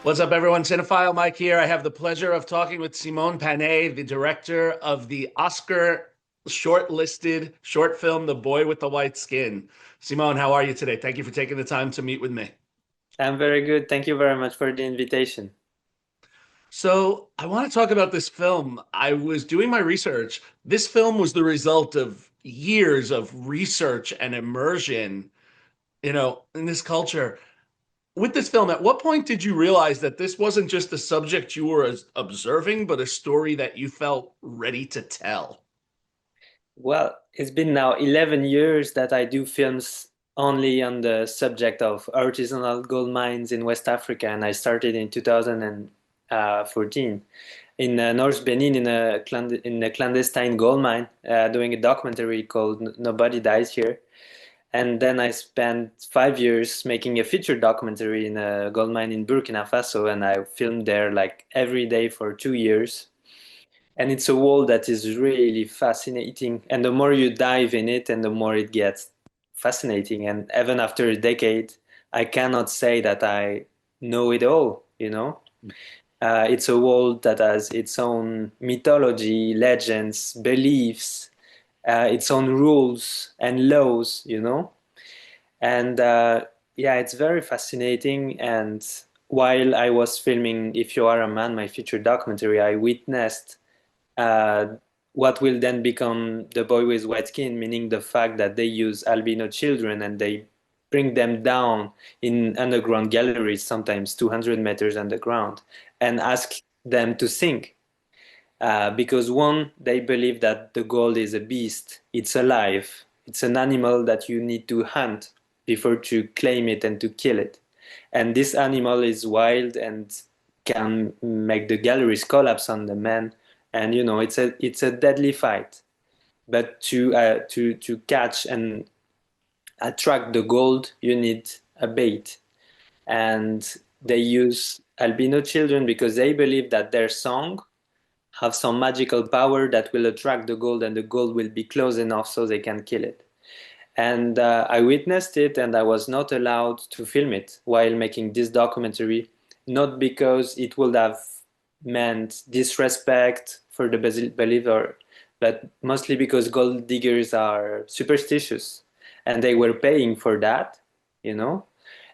What's up, everyone? Cinephile Mike here. I have the pleasure of talking with Simon Panay, the director of the Oscar shortlisted short film, The Boy with the White Skin. Simon, how are you today? Thank you for taking the time to meet with me. I'm very good. Thank you very much for the invitation. So, I want to talk about this film. I was doing my research. This film was the result of years of research and immersion, in this culture. With this film, at what point did you realize that this wasn't just a subject you were observing, but a story that you felt ready to tell? Well, it's been now 11 years that I do films only on the subject of artisanal gold mines in West Africa, and I started in 2014 in North Benin in a clandestine gold mine, doing a documentary called Nobody Dies Here. And then I spent 5 years making a feature documentary in a gold mine in Burkina Faso, and I filmed there like every day for 2 years. And it's a world that is really fascinating. And the more you dive in it, and the more it gets fascinating. And even after a decade, I cannot say that I know it all, you know? It's a world that has its own mythology, legends, beliefs, its own rules and laws, you know? And yeah, it's very fascinating. And while I was filming If You Are a Man, my feature documentary, I witnessed uh, what will then become The Boy with White Skin, meaning the fact that they use albino children and they bring them down in underground galleries, sometimes 200 meters underground, and ask them to think. Because one, they believe that the gold is a beast, it's alive, it's an animal that you need to hunt before to claim it and to kill it. And this animal is wild and can make the galleries collapse on the man. And you know, it's a deadly fight. But to catch and attract the gold, you need a bait. And they use albino children because they believe that their song have some magical power that will attract the gold, and the gold will be close enough so they can kill it. And I witnessed it, and I was not allowed to film it while making this documentary, not because it would have meant disrespect for the believer, but mostly because gold diggers are superstitious and they were paying for that, you know,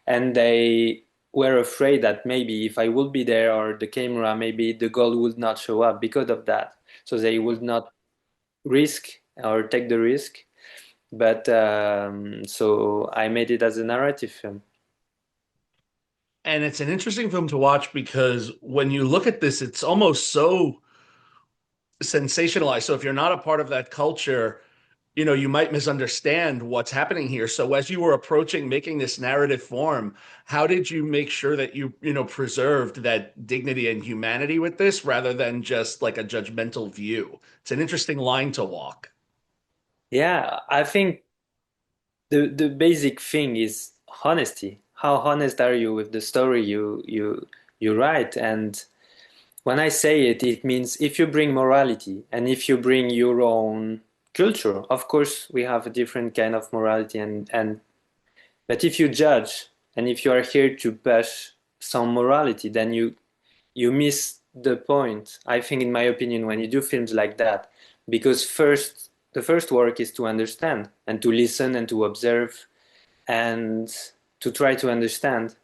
and they were afraid that maybe if I would be there or the camera, maybe the gold would not show up because of that. So they would not risk or take the risk. But so I made it as a narrative film. And it's an interesting film to watch because when you look at this, it's almost so sensationalized. So if you're not a part of that culture, you might misunderstand what's happening here. So as you were approaching making this narrative form, how did you make sure that you preserved that dignity and humanity with this rather than just like a judgmental view? It's an interesting line to walk. Yeah, I think the basic thing is honesty. How honest are you with the story you write? And when I say it, it means if you bring morality and if you bring your own culture, of course we have a different kind of morality and but if you judge and if you are here to push some morality, then you miss the point. I think, in my opinion, when you do films like that, because the first work is to understand and to listen and to observe and to try to understand,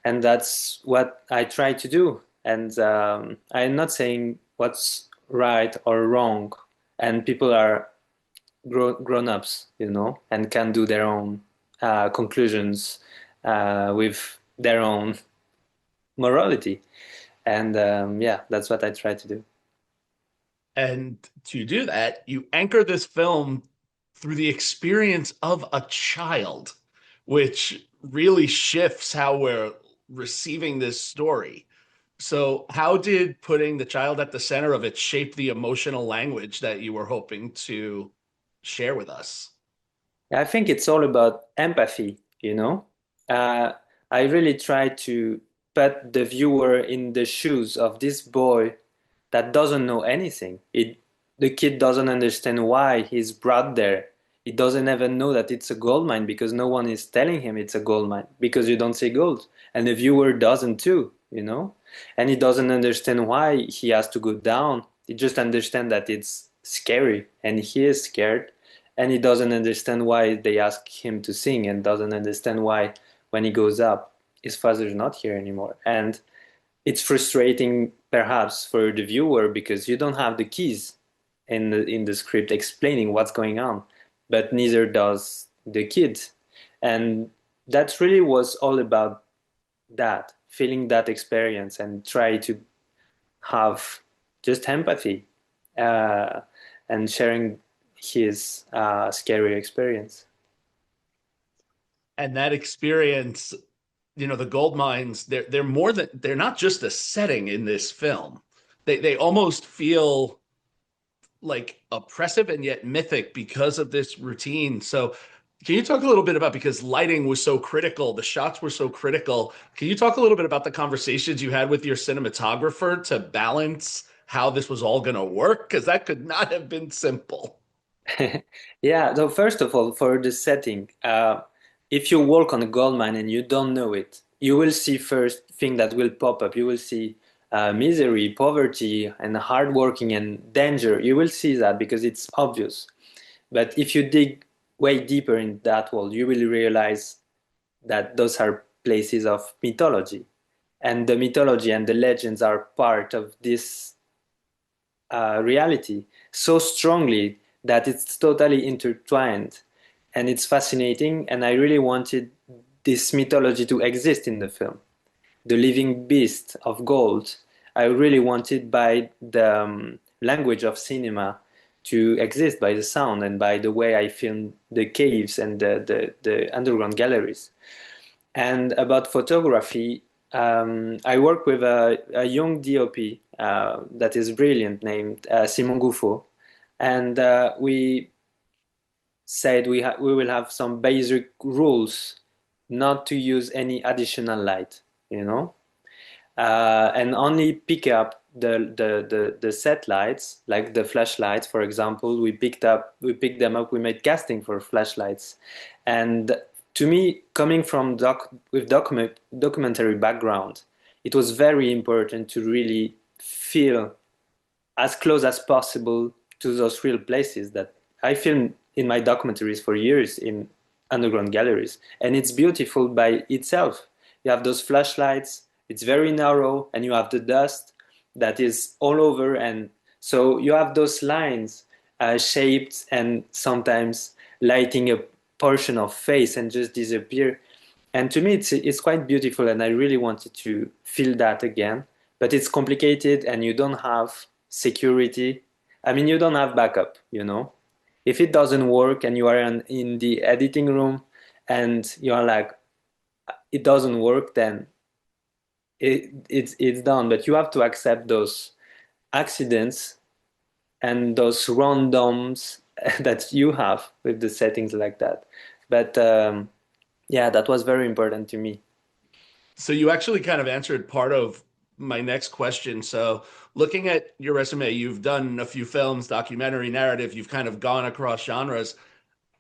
and that's what I try to do. And I'm not saying what's right or wrong, and people are grown-ups, you know, and can do their own conclusions with their own morality. And yeah, that's what I try to do. And to do that, you anchor this film through the experience of a child, which really shifts how we're receiving this story. So, how did putting the child at the center of it shape the emotional language that you were hoping to share with us? I think it's all about empathy, you know? Uh, I really try to put the viewer in the shoes of this boy that doesn't know anything. The kid doesn't understand why he's brought there. He doesn't even know that it's a gold mine because no one is telling him it's a gold mine because you don't see gold. And the viewer doesn't too. you know? And he doesn't understand why he has to go down. He just understands that it's scary and he is scared. And he doesn't understand why they ask him to sing and doesn't understand why when he goes up, his father's not here anymore. And it's frustrating perhaps for the viewer because you don't have the keys in the script explaining what's going on, but neither does the kid. And that really was all about that, feeling that experience and try to have just empathy uh, and sharing his scary experience. And that experience, the gold mines, they're more than they're not just a setting in this film. They almost feel like oppressive and yet mythic because of this routine. So can you talk a little bit about, because lighting was so critical, the shots were so critical. Can you talk a little bit about the conversations you had with your cinematographer to balance how this was all going to work? Because that could not have been simple. Yeah, so first of all, for the setting, if you work on a gold mine and you don't know it, you will see first thing that will pop up. You will see misery, poverty, and hard working and danger. You will see that because it's obvious. But if you dig way deeper in that world, you will realize that those are places of mythology. And the mythology and the legends are part of this reality so strongly that it's totally intertwined and it's fascinating. And I really wanted this mythology to exist in the film. The living beast of gold, I really wanted by the language of cinema to exist, by the sound and by the way I filmed the caves and the underground galleries. And about photography, I work with a young DOP that is brilliant named Simon Gouffo. And we said we will have some basic rules not to use any additional light, you know, and only pick up the set lights, like the flashlights, for example. We picked them up. We made casting for flashlights, and to me, coming from documentary background, it was very important to really feel as close as possible to those real places that I filmed in my documentaries for years in underground galleries. And it's beautiful by itself. You have those flashlights, it's very narrow, and you have the dust that is all over. And so you have those lines shaped and sometimes lighting a portion of face and just disappear. And to me, it's quite beautiful, and I really wanted to feel that again. But it's complicated, and you don't have security. I mean, you don't have backup, you know. If it doesn't work and you are in the editing room and you are like, it doesn't work, then it's done. But you have to accept those accidents and those randoms that you have with the settings like that. But yeah, that was very important to me. So you actually kind of answered part of my next question. So looking at your resume, you've done a few films, documentary, narrative, you've kind of gone across genres.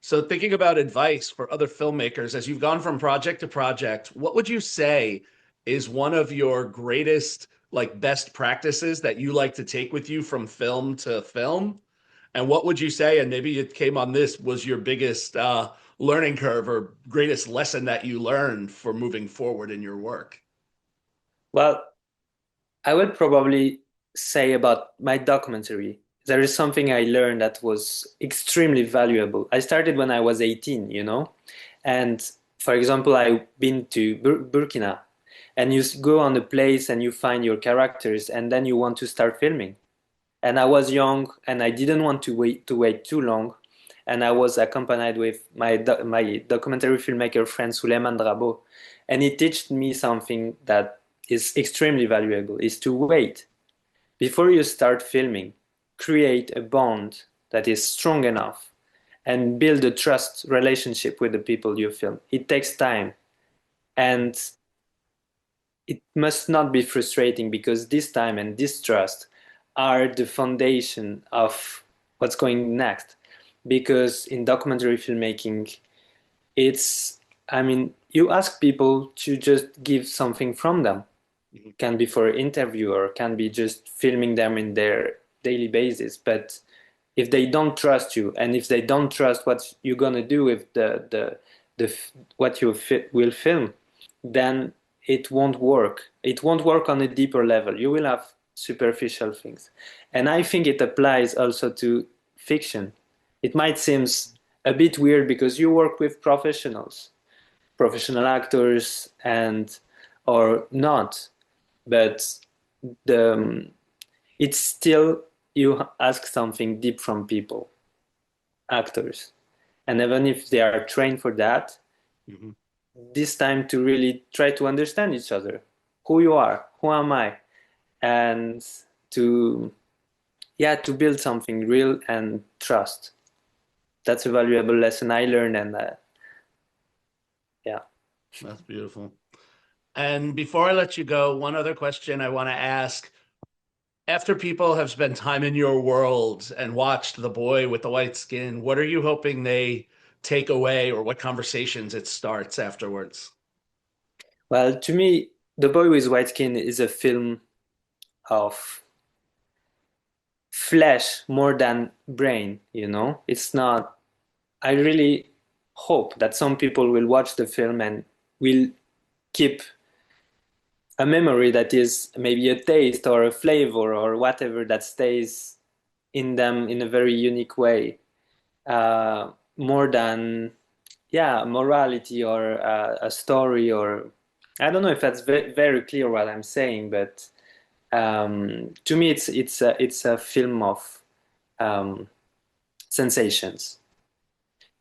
So thinking about advice for other filmmakers as you've gone from project to project, what would you say is one of your greatest like best practices that you like to take with you from film to film? And what would you say, and maybe it came on this, was your biggest learning curve or greatest lesson that you learned for moving forward in your work? Well, I will probably say about my documentary. There is something I learned that was extremely valuable. I started when I was 18, you know, and for example, I've been to Burkina, and you go on a place and you find your characters, and then you want to start filming. And I was young, and I didn't want to wait too long, and I was accompanied with my documentary filmmaker friend Suleiman Drabo, and he taught me something that is extremely valuable: is to wait before you start filming. Create a bond that is strong enough and build a trust relationship with the people you film. It takes time, and it must not be frustrating because this time and this trust are the foundation of what's going next. Because in documentary filmmaking, it's, I mean, you ask people to just give something from them. Mhm. can be for interview, or can be just filming them in their daily basis. But if they don't trust you, and if they don't trust what you're gonna do with the what you will film, then it won't work. It won't work on a deeper level. You will have superficial things. And I think it applies also to fiction. It might seem a bit weird because you work with professionals, professional actors, and or not, but the it's still, you ask something deep from people, actors, and even if they are trained for that, Mhm. this time to really try to understand each other, who you are, who am I, and to, yeah, to build something real and trust. That's a valuable lesson I learned, and yeah. That's beautiful. And before I let you go, one other question I want to ask. After people have spent time in your world and watched The Boy with the White Skin, what are you hoping they take away or what conversations it starts afterwards? Well, to me, The Boy with White Skin is a film of flesh more than brain, you know? It's not, I really hope that some people will watch the film and will keep a memory that is maybe a taste or a flavor or whatever that stays in them in a very unique way, more than, yeah, morality or a story, or I don't know if that's very clear what I'm saying, but to me it's a film of um, sensations.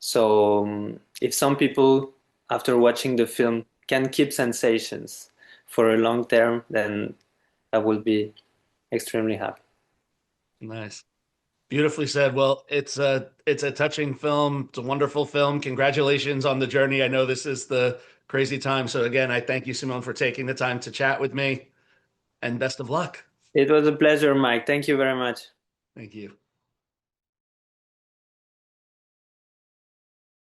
So if some people, after watching the film, can keep sensations for a long term, then I will be extremely happy. Nice. Beautifully said. Well, it's a touching film. It's a wonderful film. Congratulations on the journey. I know this is the crazy time. So again, I thank you, Simone, for taking the time to chat with me and best of luck. It was a pleasure, Mike. Thank you very much. Thank you.